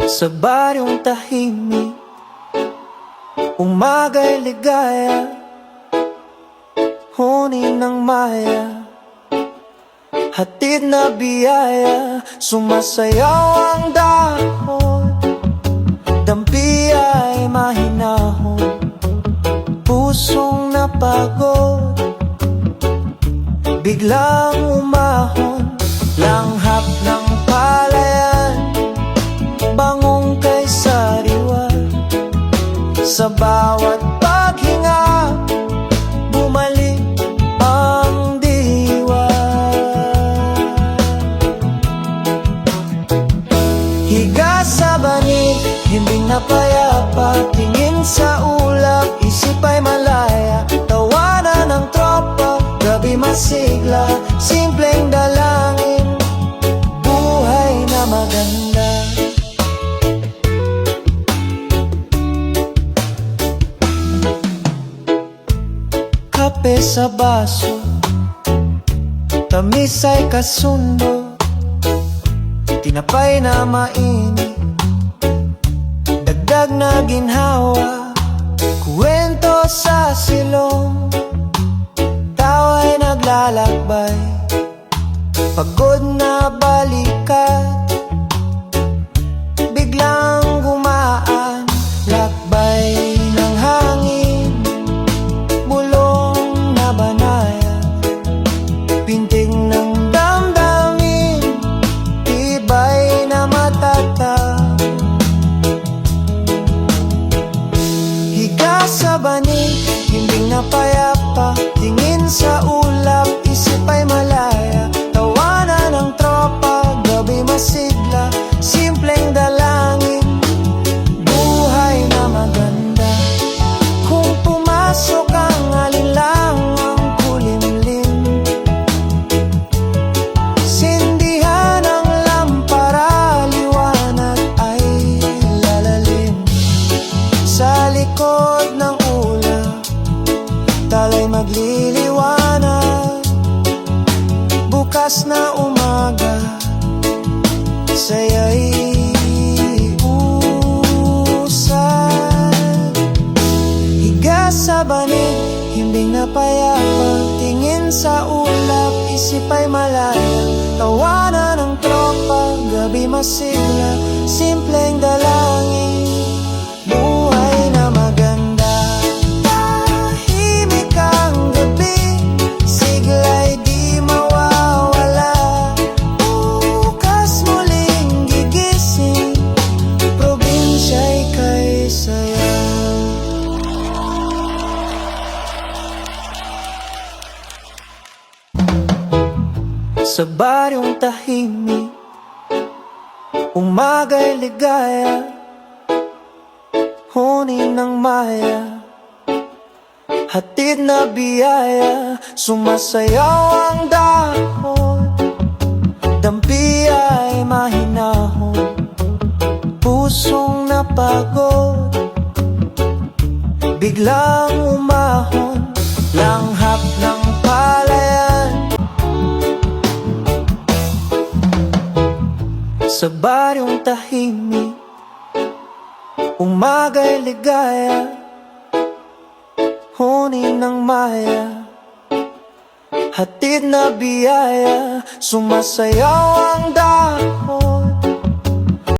Sa baryong tahimik, umaga'y ligaya, huni ng maya, hatid na biyaya. Sumasayaw ang dahon, dampi ay mahinahon, pusong napagod, biglang umahon. Langhap ng palayan, bangong kay sariwa, sa bawat paghinga, bumalik ang diwa. Higa sa banig, himbing na payapa, tingin sa ulap, isip ay malaya. Tawanan ng tropa, gabi masigla, simpleng dalangin, buhay na maganda. Kape sa baso, tamis ay kasundo, tinapay na mainit, dagdag na ginhawa, kwento sa silong, tawa'y naglalakbay, pagod na balikat, biglang gumaan, lakbay ng hangin, bulong na banaya, pintig ng damdamin, tibay na matatag. Higa sa banig, himbing na payapa, tingin sa ulap, isip ay malaya. Tawanan ng tropa, gabi masigla, simpleng dalangin, buhay na maganda. Kung pumasok ang alinlangang kulimlim, sindihan ang lampara, liwanag ay lalalim. Sa likod ng ulap, talay magliliwanag, bukas na umaga, saya'y usad. Higa sa banig, himbing na payapa, tingin sa ulap, isip ay malaya. Tawanan ng tropa, gabi masigla, simpleng dalangin, buhay na maganda. Tahimik ang gabi, sigla'y di mawawala, bukas muling gigising, probinsya'y kay saya. Sa baryong tahimik, umaga'y ligaya, huni ng maya, hatid na biyaya. Sumasayaw ang dahon, dampi ay mahinahon, pusong napagod, biglang umahon. Langhap ng palayan, sa baryong tahimik, umaga'y ligaya, huni ng maya, hatid na biyaya. Sumasayaw ang dahon,